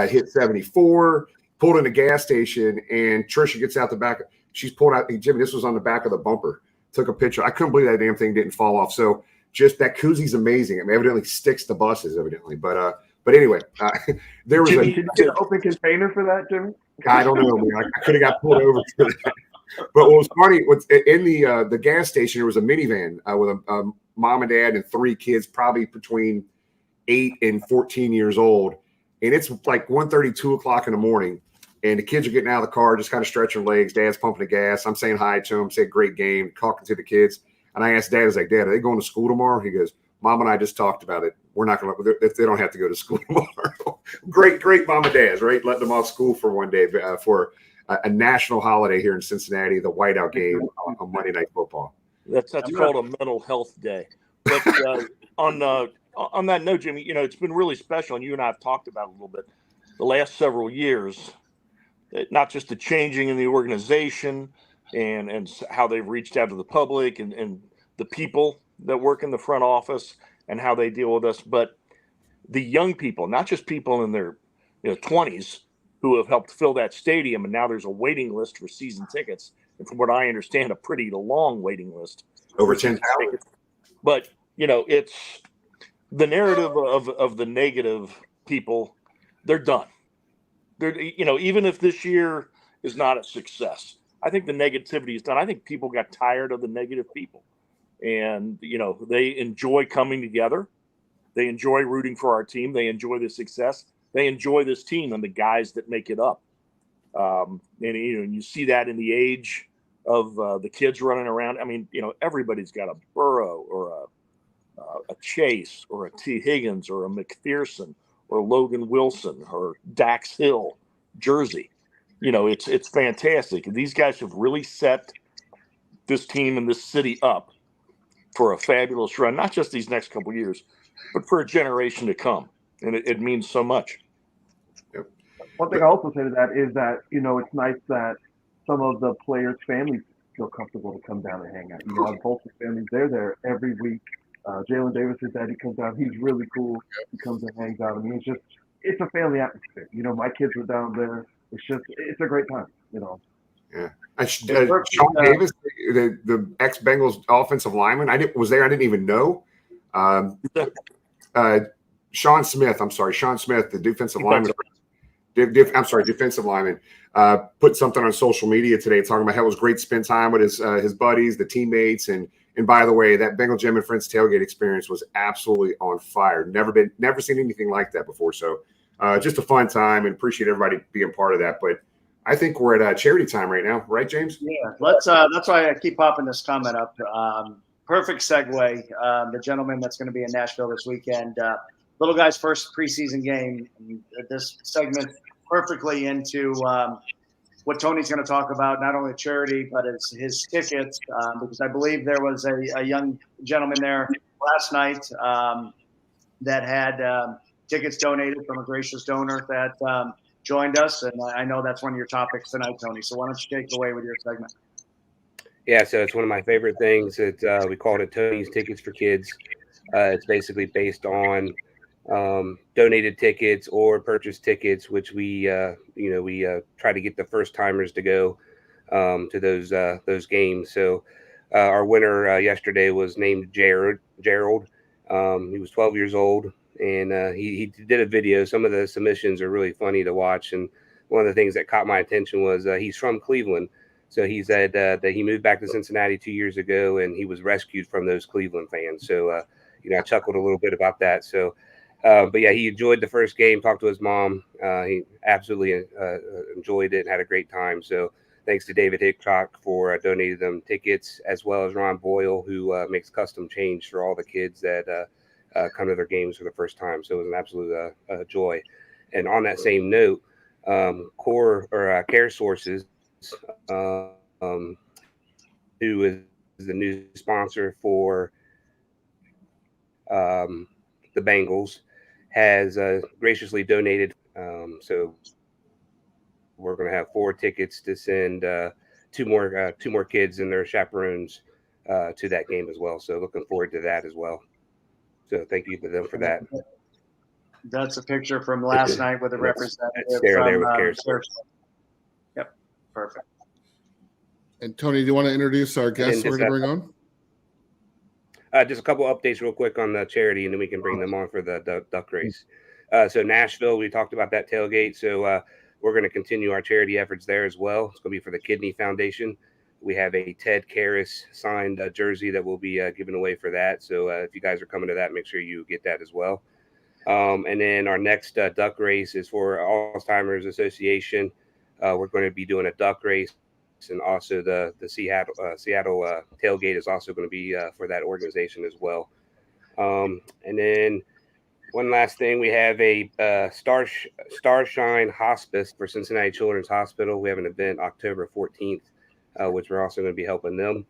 hit 74, pulled in the gas station, and Trisha gets out the back. She's pulled out. Hey, Jimmy, this was on the back of the bumper. Took a picture. I couldn't believe that damn thing didn't fall off. So just that koozie's amazing. I mean, evidently sticks to buses, evidently. But anyway, there was Did you get an open container for that, Jimmy? I don't know, man. I could have got pulled over for that. But what was funny, in the gas station, there was a minivan with a mom and dad and 3 kids, probably between 8 and 14 years old. And it's like 1:30, 2:00 in the morning. And the kids are getting out of the car, just kind of stretching legs. Dad's pumping the gas. I'm saying hi to them, say great game, talking to the kids. And I asked Dad, I was like, Dad, are they going to school tomorrow? He goes, Mom and I just talked about it. We're not going to, they don't have to go to school tomorrow. Great mom and dads, right? Letting them off school for one day for a national holiday here in Cincinnati, the whiteout game on Monday Night Football. That's called a mental health day. But on that note, Jimmy, it's been really special, and you and I have talked about it a little bit the last several years. Not just the changing in the organization and how they've reached out to the public and the people that work in the front office and how they deal with us, but the young people, not just people in their 20s who have helped fill that stadium, and now there's a waiting list for season tickets. And from what I understand, a pretty long waiting list. Over 10,000. But, it's the narrative of the negative people, they're done. Even if this year is not a success, I think the negativity is done. I think people got tired of the negative people, and they enjoy coming together. They enjoy rooting for our team. They enjoy the success. They enjoy this team and the guys that make it up. And you see that in the age of the kids running around. I mean, everybody's got a Burrow or a Chase or a T. Higgins or a McPherson or Logan Wilson or Dax Hill jersey. It's fantastic. These guys have really set this team and this city up for a fabulous run, not just these next couple of years, but for a generation to come. And it means so much. Yep. One thing I also say to that is that, it's nice that some of the players' families feel comfortable to come down and hang out. Both the families, they're there every week. Jalen Davis' daddy comes down. He's really cool. He comes and hangs out. I mean, it's a family atmosphere. My kids were down there. It's a great time, Yeah. Sean Davis, the ex-Bengals offensive lineman, I didn't even know. Sean Smith, the defensive lineman. Defensive lineman, put something on social media today talking about how it was great to spend time with his buddies, the teammates, and by the way, that Bengal Jim and Friends tailgate experience was absolutely on fire. Never seen anything like that before. So just a fun time, and appreciate everybody being part of that. But I think we're at charity time right now, right, James? Yeah, let's. That's why I keep popping this comment up. Perfect segue. The gentleman that's going to be in Nashville this weekend. Little guy's first preseason game. This segment perfectly into what Tony's going to talk about, not only charity, but it's his tickets, because I believe there was a young gentleman there last night that had tickets donated from a gracious donor that joined us. And I know that's one of your topics tonight, Tony. So why don't you take it away with your segment? Yeah, so it's one of my favorite things. That we called it Tony's Tickets for Kids. It's basically based on donated tickets or purchased tickets, which we try to get the first timers to go to those games. So our winner yesterday was named Gerald. He was 12 years old, and he did a video. Some of the submissions are really funny to watch, and one of the things that caught my attention was he's from Cleveland. So he said that he moved back to Cincinnati 2 years ago, and he was rescued from those Cleveland fans. So I chuckled a little bit about that. So but yeah, he enjoyed the first game, talked to his mom. He absolutely enjoyed it and had a great time. So thanks to David Hickok for donating them tickets, as well as Ron Boyle, who makes custom change for all the kids that come to their games for the first time. So it was an absolute joy. And on that same note, Care Sources, who is the new sponsor for the Bengals, has graciously donated. So we're going to have 4 tickets to send two more kids and their chaperones to that game as well. So looking forward to that as well. So thank you to them for that. That's a picture from last night with a representative from Yep, perfect. And Tony, do you want to introduce our guests we're going to bring on? Just a couple updates real quick on the charity, and then we can bring them on for the duck race. So Nashville, we talked about that tailgate. So we're going to continue our charity efforts there as well. It's going to be for the Kidney Foundation. We have a Ted Karras signed jersey that we'll be giving away for that. So if you guys are coming to that, make sure you get that as well. And then our next duck race is for Alzheimer's Association. We're going to be doing a duck race. And also the Seattle tailgate is also going to be for that organization as well. And then one last thing, we have a Starshine Hospice for Cincinnati Children's Hospital. We have an event October 14th, which we're also going to be helping them.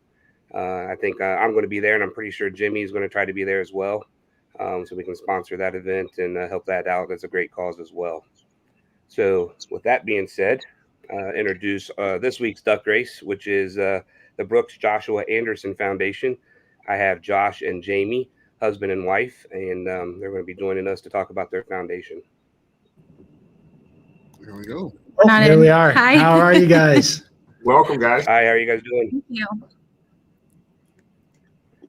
I think I'm going to be there, and I'm pretty sure Jimmy's going to try to be there as well. So we can sponsor that event and help that out. That's a great cause as well. So with that being said, introduce this week's duck race, which is the Brooks Joshua Anderson Foundation. I have Josh and Jamie, husband and wife, and they're going to be joining us to talk about their foundation. Here we go. Oh, here we are. Hi. How are you guys? Welcome, guys. Hi, how are you guys doing? Thank you.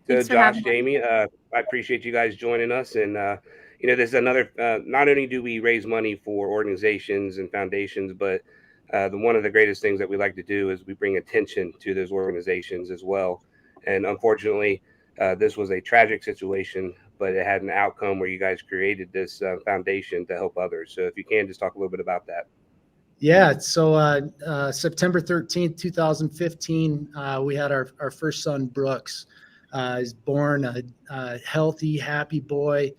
So Josh, Jamie, I appreciate you guys joining us. And, this is another, not only do we raise money for organizations and foundations, but one of the greatest things that we like to do is we bring attention to those organizations as well. And unfortunately, this was a tragic situation, but it had an outcome where you guys created this foundation to help others. So if you can, just talk a little bit about that. Yeah. So September 13th, 2015, we had our first son, Brooks. He's born a healthy, happy boy,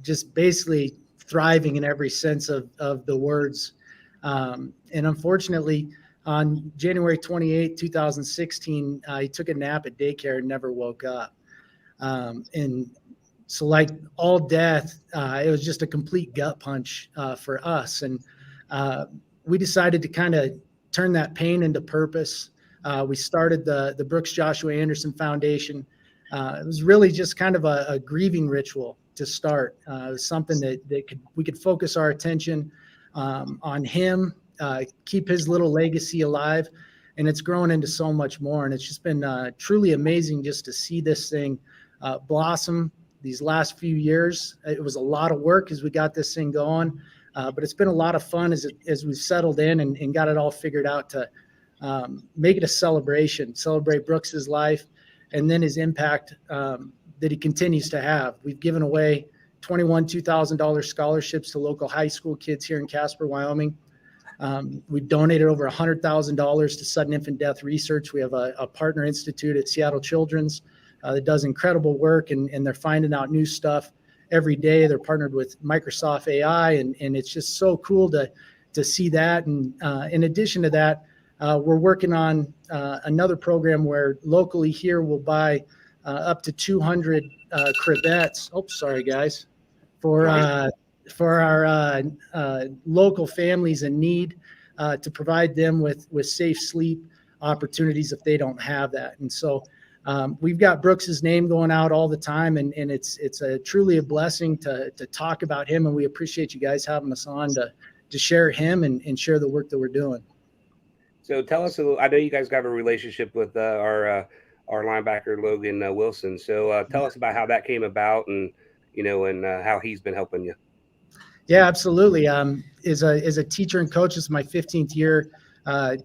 just basically thriving in every sense of the words. And unfortunately, on January 28, 2016, he took a nap at daycare and never woke up. And so like all death, it was just a complete gut punch for us. And we decided to kind of turn that pain into purpose. We started the Brooks Joshua Anderson Foundation. It was really just kind of a grieving ritual to start. It was something that we could focus our attention on him, keep his little legacy alive, and it's grown into so much more. And it's just been truly amazing just to see this thing blossom these last few years. It was a lot of work as we got this thing going, but it's been a lot of fun as we've settled in and got it all figured out to make it a celebration, celebrate Brooks's life, and then his impact that he continues to have. We've given away 21 $2,000 scholarships to local high school kids here in Casper, Wyoming. We've donated over $100,000 to sudden infant death research. We have a partner institute at Seattle Children's that does incredible work, and they're finding out new stuff every day. They're partnered with Microsoft AI, and it's just so cool to to see that. And in addition to that, we're working on another program where locally here we'll buy up to 200 crevettes. Oh, sorry, guys. For our local families in need, to provide them with safe sleep opportunities if they don't have that. And so we've got Brooks's name going out all the time, and it's truly a blessing to talk about him. And we appreciate you guys having us on to share him and share the work that we're doing. So tell us a little. I know you guys have a relationship with our linebacker Logan Wilson. So tell us about how that came about, and how he's been helping you. Yeah, absolutely. As a teacher and coach, this is my 15th year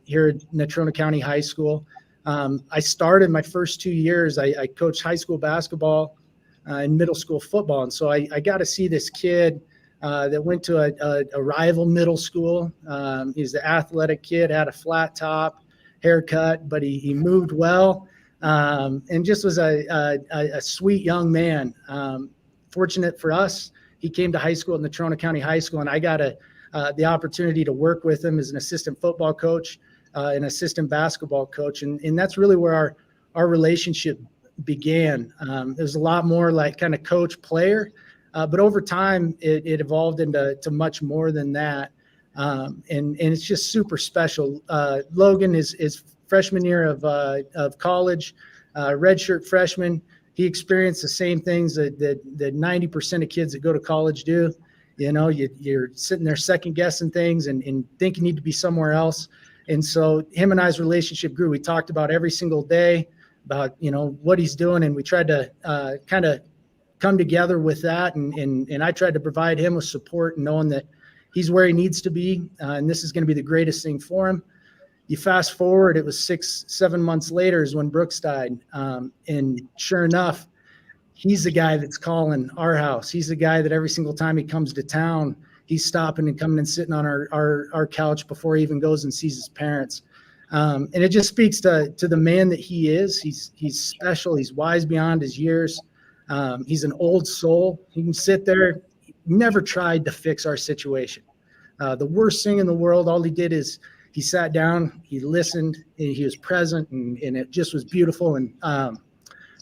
here at Natrona County High School. I started my first 2 years. I coached high school basketball and middle school football, and so I got to see this kid that went to a rival middle school. He's the athletic kid, had a flat top, haircut, but he moved well, and just was a sweet young man. Fortunate for us, he came to high school at Natrona County High School, and I got the opportunity to work with him as an assistant football coach, an assistant basketball coach, and that's really where our relationship began. There's a lot more like kind of coach player. But over time, it evolved into much more than that, and it's just super special. Logan is freshman year of college, redshirt freshman. He experienced the same things that 90% of kids that go to college do. You're sitting there second guessing things and think you need to be somewhere else. And so him and I's relationship grew. We talked about every single day about what he's doing, and we tried to kind of come together with that, and I tried to provide him with support, knowing that he's where he needs to be, and this is going to be the greatest thing for him. You fast forward, it was 6-7 months later is when Brooks died, and sure enough, he's the guy that's calling our house. He's the guy that every single time he comes to town, he's stopping and coming and sitting on our couch before he even goes and sees his parents. And it just speaks to the man that he is. He's special. He's wise beyond his years. He's an old soul. He can sit there. He never tried to fix our situation. The worst thing in the world, all he did is he sat down, he listened, and he was present, and it just was beautiful, and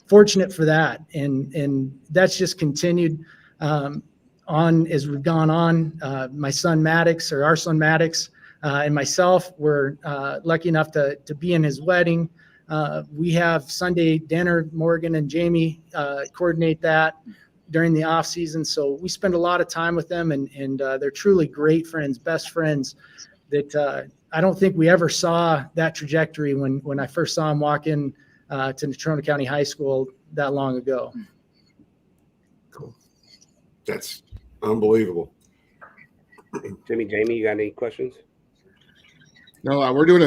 fortunate for that. And that's just continued on as we've gone on. My son Maddox, or our son Maddox, and myself were lucky enough to be in his wedding. We have Sunday dinner. Morgan and Jamie coordinate that during the off season. So we spend a lot of time with them, and they're truly great friends, best friends that I don't think we ever saw that trajectory when I first saw him walk in to Natrona County High School that long ago. Cool. That's unbelievable. Jamie, you got any questions? No, we're doing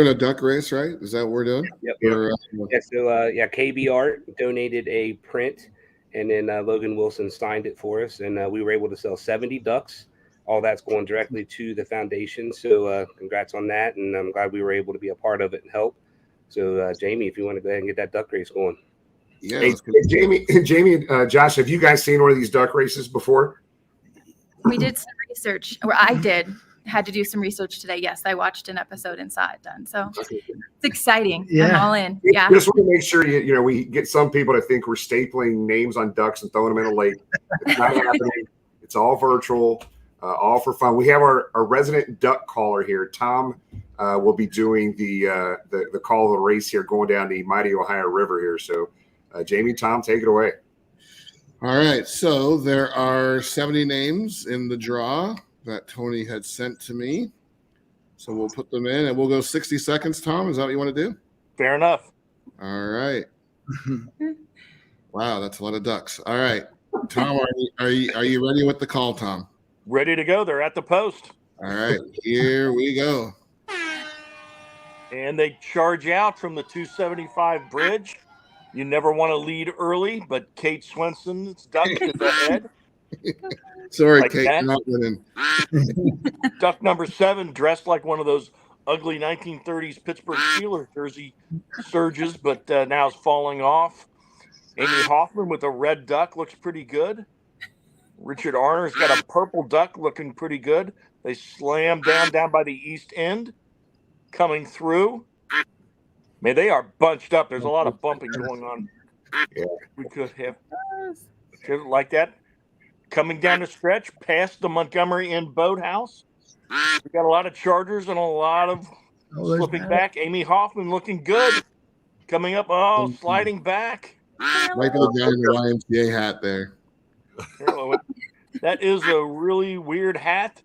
a duck race, right? Is that what we're doing? Yep. Or, KB Art donated a print, and then Logan Wilson signed it for us, and we were able to sell 70 ducks. All that's going directly to the foundation. So congrats on that, and I'm glad we were able to be a part of it and help. So Jamie, if you want to go ahead and get that duck race going. Yeah. Hey, Jamie, Josh, have you guys seen one of these duck races before? We did some research, or I had to do some research today. Yes, I watched an episode and saw it done. So it's exciting. Yeah. I'm all in. Yeah. Just want to make sure we get some people to think we're stapling names on ducks and throwing them in a lake. It's not happening. It's all virtual, all for fun. We have our resident duck caller here. Tom will be doing the call of the race here, going down the mighty Ohio River here. So, Jamie, Tom, take it away. All right. So there are 70 names in the draw that Tony had sent to me. So we'll put them in, and we'll go 60 seconds. Tom, is that what you want to do? Fair enough. All right. Wow, that's a lot of ducks. All right, Tom, are you ready with the call, Tom? Ready to go. They're at the post. All right, here we go. And they charge out from the 275 bridge. You never want to lead early, but Kate Swenson's duck is ahead. Sorry, Like Kate, that? not winning. Duck number 7, dressed like one of those ugly 1930s Pittsburgh Steelers jersey surges, but now is falling off. Amy Hoffman with a red duck looks pretty good. Richard Arner's got a purple duck looking pretty good. They slam down by the east end, coming through. Man, they are bunched up. There's a lot of bumping going on. Yeah. We could have like that. Coming down the stretch past the Montgomery Inn Boathouse. We got a lot of Chargers and a lot of slipping back. Amy Hoffman looking good. Coming up, sliding back. Might be the guy in the YMCA hat there. That is a really weird hat.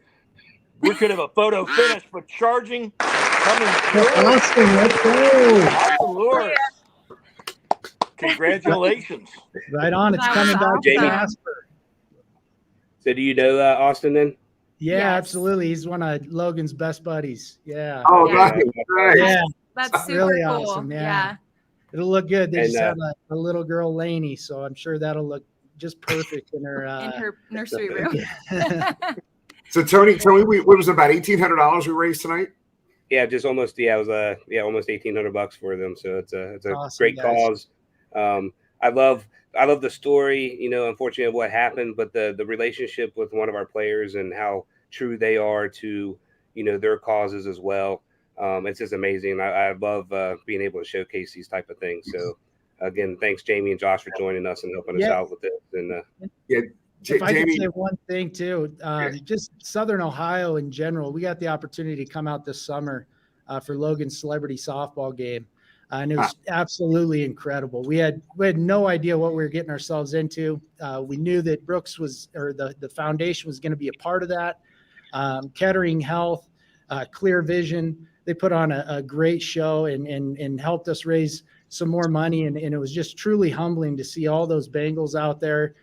We could have a photo finish, but charging, coming through. Austin, let's go. Austin Lewis. Congratulations. Right on. It's coming back to Jasper. So do you know Austin then? Yeah, Yes. absolutely. He's one of Logan's best buddies. Yeah. Oh, Yeah. nice. Yeah. That's super Really cool. awesome. Yeah. Yeah. It'll look good. They And, just have a little girl, Lainey, so I'm sure that'll look just perfect in her. In her nursery room. So Tony, what was it, about $1,800 we raised tonight? Yeah, just almost. Yeah, it was almost $1,800 for them. So it's a Awesome, great guys. cause. I love the story. Unfortunately, of what happened, but the relationship with one of our players and how true they are to their causes as well. It's just amazing. I love being able to showcase these type of things. So again, thanks Jamie and Josh for joining us and helping us out with this. And If I could Jamie, say one thing too, just Southern Ohio in general, we got the opportunity to come out this summer for Logan's celebrity softball game. And it was absolutely incredible. We had no idea what we were getting ourselves into. We knew that Brooks the foundation was going to be a part of that. Kettering Health, Clear Vision, they put on a great show and helped us raise some more money. And it was just truly humbling to see all those Bengals out there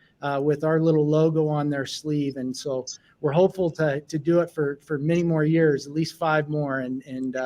with our little logo on their sleeve. And so we're hopeful to do it for many more years, at least 5 more. And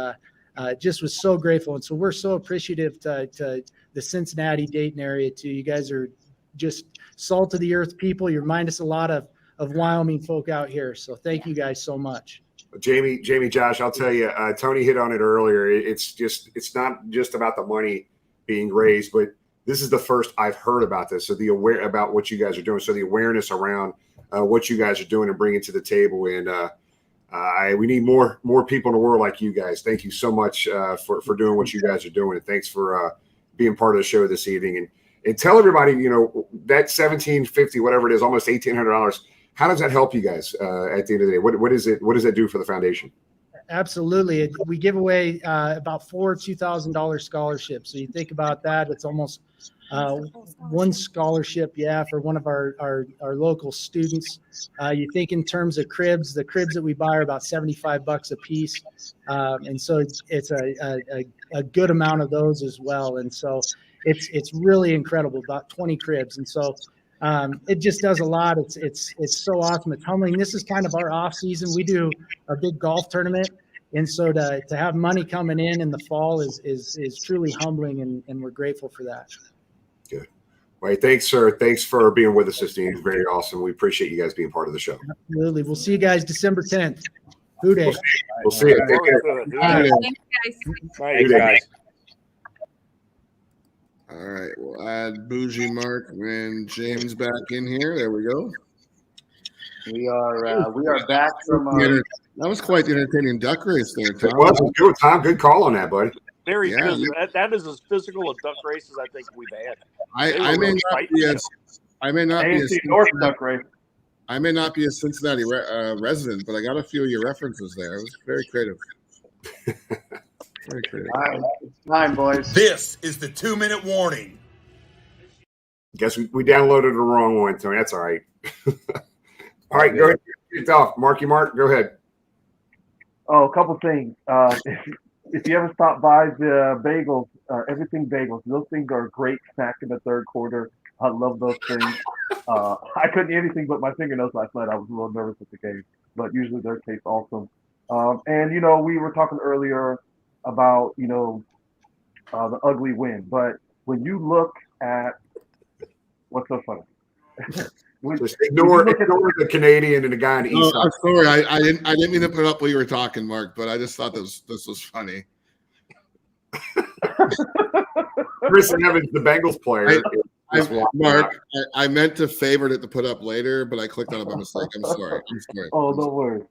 just was so grateful. And so we're so appreciative to the Cincinnati, Dayton area too. You guys are just salt of the earth people. You remind us a lot of Wyoming folk out here. So thank you guys so much. Jamie, Josh, I'll tell you, Tony hit on it earlier. It's not just about the money being raised, but this is the first I've heard about this. So about what you guys are doing. So the awareness around what you guys are doing and bringing to the table. And we need more people in the world like you guys. Thank you so much for doing what you guys are doing. And thanks for being part of the show this evening. And tell everybody, that $1,750, whatever it is, almost $1,800. How does that help you guys at the end of the day? What does that do for the foundation? Absolutely. We give away about 4 $2,000 scholarships. So you think about that, it's almost one scholarship, for one of our local students. You think in terms of cribs, the cribs that we buy are about $75 a piece. And so it's a good amount of those as well. And so it's really incredible, about 20 cribs. And so it just does a lot. It's so awesome. It's humbling. This is kind of our off season. We do a big golf tournament. And so to have money coming in the fall is truly humbling, and we're grateful for that. Good. Well, thanks, sir. Thanks for being with us this evening. It's very awesome. We appreciate you guys being part of the show. Absolutely. We'll see you guys December 10th. Who Day. We'll see you. Take care. Thanks, guys. thanks, guys. All right, we'll add Bougie Mark and James back in here. There we go. We are back from That was quite the entertaining duck race there, Tom. It was good, Tom. Good call on that, buddy. Very Yeah. physical. That is as physical a duck race as I think we've had. I may not be a Cincinnati resident, but I got a few of your references there. It was very creative. Very creative. All right, it's time, boys. This is the 2-minute warning. Guess we downloaded the wrong one, Tony. That's all right. All right, go ahead. Get it off. Mark, go ahead. Oh, a couple things. If you ever stop by the bagels, everything bagels, those things are a great snack in the third quarter. I love those things. I couldn't eat anything but my fingernails last night. I was a little nervous at the game, but usually their taste awesome. And we were talking earlier about the ugly win, but when you look at what's so funny. Just ignore the Canadian and the guy in the East. I'm sorry, I didn't mean to put up while you were talking, Mark, but I just thought this was funny. Chris Evans, the Bengals player. Mark, I meant to favorite it to put up later, but I clicked on it by mistake. I'm sorry. Oh, no worries.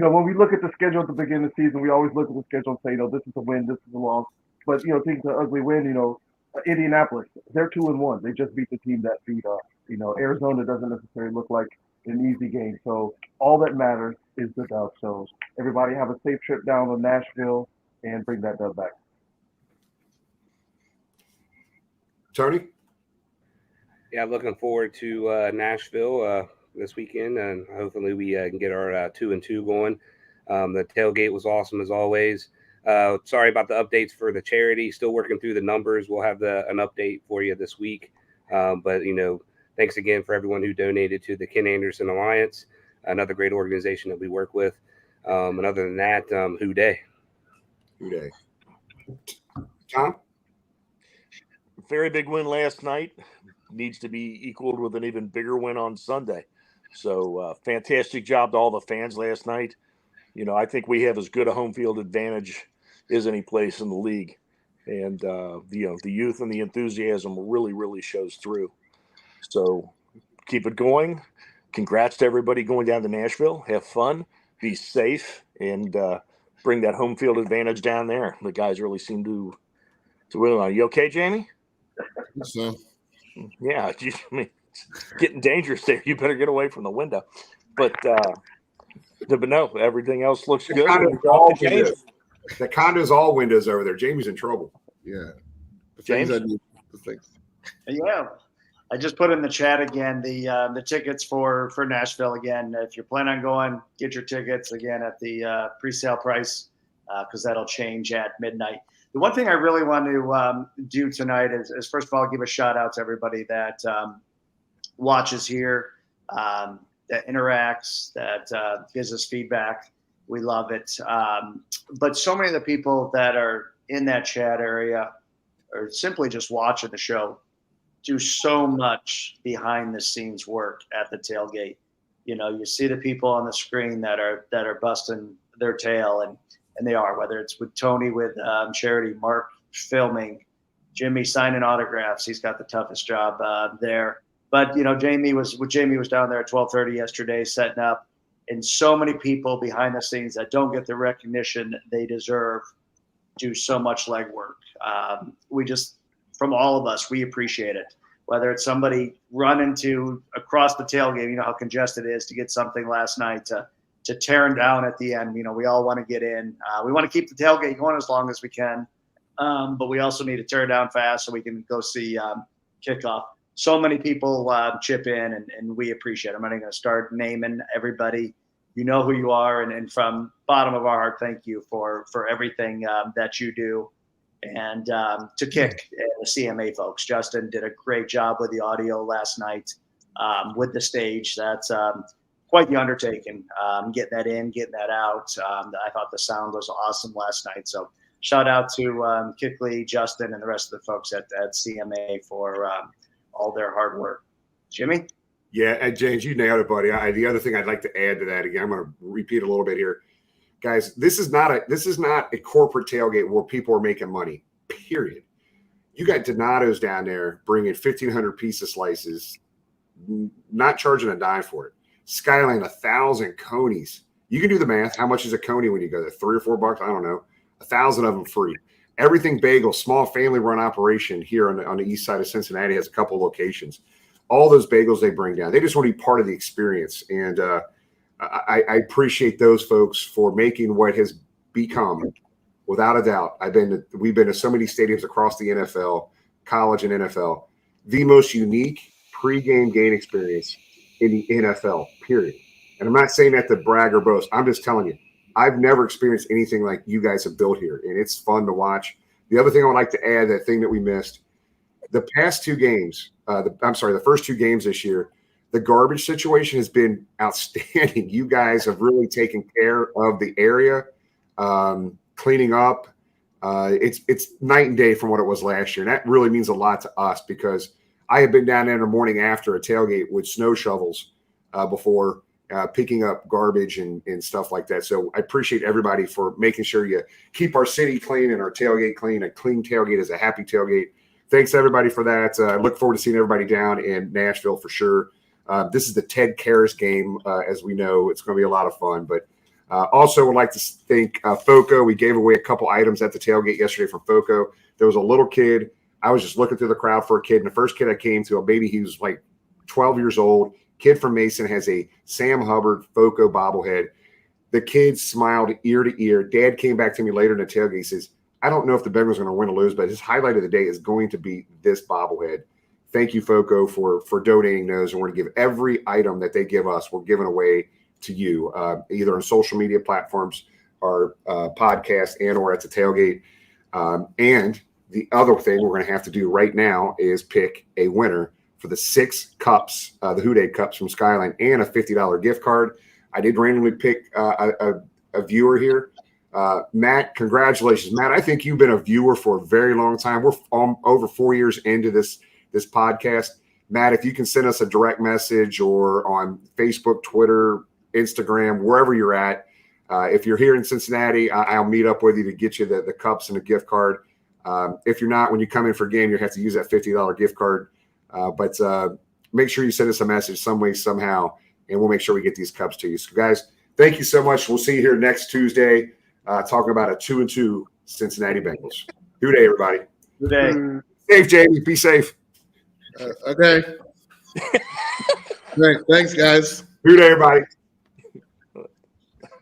when we look at the schedule at the beginning of the season, we always look at the schedule and say, this is a win, this is a loss. But, take the ugly win, Indianapolis, they're 2-1. They just beat the team that beat us. Arizona doesn't necessarily look like an easy game. So all that matters is the dub. So everybody have a safe trip down to Nashville and bring that dub back. Tony? Yeah, I'm looking forward to Nashville this weekend, and hopefully we can get our 2-2 going. The tailgate was awesome as always. Sorry about the updates for the charity. Still working through the numbers. We'll have an update for you this week. But thanks again for everyone who donated to the Ken Anderson Alliance, another great organization that we work with. And other than that, Who Day. Who Day. Tom? Very big win last night. Needs to be equaled with an even bigger win on Sunday. So fantastic job to all the fans last night. I think we have as good a home field advantage as any place in the league. And, the youth and the enthusiasm really, really shows through. So keep it going. Congrats to everybody going down to Nashville. Have fun, be safe, and bring that home field advantage down there. The guys really seem to really want. You okay, Jamie? So, Yeah, I mean, it's getting dangerous there. You better get away from the window. But no, everything else looks good. The condo's all windows over there. Jamie's in trouble. yeah. James? The things. Yeah. I just put in the chat again the tickets for Nashville again. If you're planning on going, get your tickets again at the pre-sale price because that'll change at midnight. The one thing I really want to do tonight is first of all give a shout out to everybody that watches here, that interacts, that gives us feedback. We love it. But so many of the people that are in that chat area or simply just watching the show do so much behind the scenes work at the tailgate. You see the people on the screen that are busting their tail, and they are, whether it's with Tony with charity, Marc filming, Jimmy signing autographs. He's got the toughest job there. But Jamie was down there at 12:30 yesterday setting up, and so many people behind the scenes that don't get the recognition they deserve do so much legwork. From all of us, we appreciate it. Whether it's somebody running across the tailgate, how congested it is to get something last night, to tearing down at the end. We all want to get in. We want to keep the tailgate going as long as we can, but we also need to tear down fast so we can go see kickoff. So many people chip in, and we appreciate it. I'm not going to start naming everybody. You know who you are, and from bottom of our heart, thank you for everything that you do. And to kick the CMA folks, Justin did a great job with the audio last night, with the stage. That's quite the undertaking, getting that in, getting that out. I thought the sound was awesome last night. So shout out to Kickley, Justin, and the rest of the folks at CMA for all their hard work. Jimmy? Yeah, and James, you nailed it, buddy. The other thing I'd like to add to that, again, I'm going to repeat a little bit here. Guys, this is not a corporate tailgate where people are making money, period. You got Donato's down there bringing 1,500 piece of slices, not charging a dime for it. Skyline, 1,000 conies. You can do the math. How much is a coney when you go there? $3 or $4? I don't know. 1,000 of them free. Everything Bagel, small family-run operation here on the east side of Cincinnati, has a couple locations. All those bagels they bring down, they just want to be part of the experience. And I appreciate those folks for making what has become, without a doubt, we've been to so many stadiums across the NFL, college and NFL, the most unique pregame game experience in the NFL, period. And I'm not saying that to brag or boast. I'm just telling you, I've never experienced anything like you guys have built here, and it's fun to watch. The other thing I would like to add, that thing that we missed, the past two games, the first two games this year, the garbage situation has been outstanding. You guys have really taken care of the area, cleaning up. It's night and day from what it was last year. And that really means a lot to us because I have been down there in the morning after a tailgate with snow shovels before picking up garbage and stuff like that. So I appreciate everybody for making sure you keep our city clean and our tailgate clean. A clean tailgate is a happy tailgate. Thanks everybody for that. I look forward to seeing everybody down in Nashville for sure. This is the Ted Karras game, as we know. It's going to be a lot of fun. But Also would like to thank FOCO. We gave away a couple items at the tailgate yesterday from FOCO. There was a little kid. I was just looking through the crowd for a kid, and the first kid I came to, a baby, he was like 12 years old. Kid from Mason has a Sam Hubbard FOCO bobblehead. The kid smiled ear to ear. Dad came back to me later in the tailgate. He says, I don't know if the Bengals are going to win or lose, but his highlight of the day is going to be this bobblehead. Thank you, FOCO, for donating those. And we're going to give every item that they give us, we're giving away to you, either on social media platforms or podcast and or at the tailgate. And the other thing we're going to have to do right now is pick a winner for the 6 cups, the Houday cups from Skyline, and a $50 gift card. I did randomly pick a viewer here. Matt, congratulations. Matt, I think you've been a viewer for a very long time. We're over 4 years into this podcast. Matt, if you can send us a direct message or on Facebook, Twitter, Instagram, wherever you're at, if you're here in Cincinnati, I'll meet up with you to get you the cups and a gift card. If you're not, when you come in for a game, you have to use that $50 gift card. But make sure you send us a message some way, somehow, and we'll make sure we get these cups to you. So, guys, thank you so much. We'll see you here next Tuesday talking about a 2-2 Cincinnati Bengals. Good day, everybody. Good day. Safe, Jamie. Be safe. Okay. Great. Thanks, guys. Good day, everybody.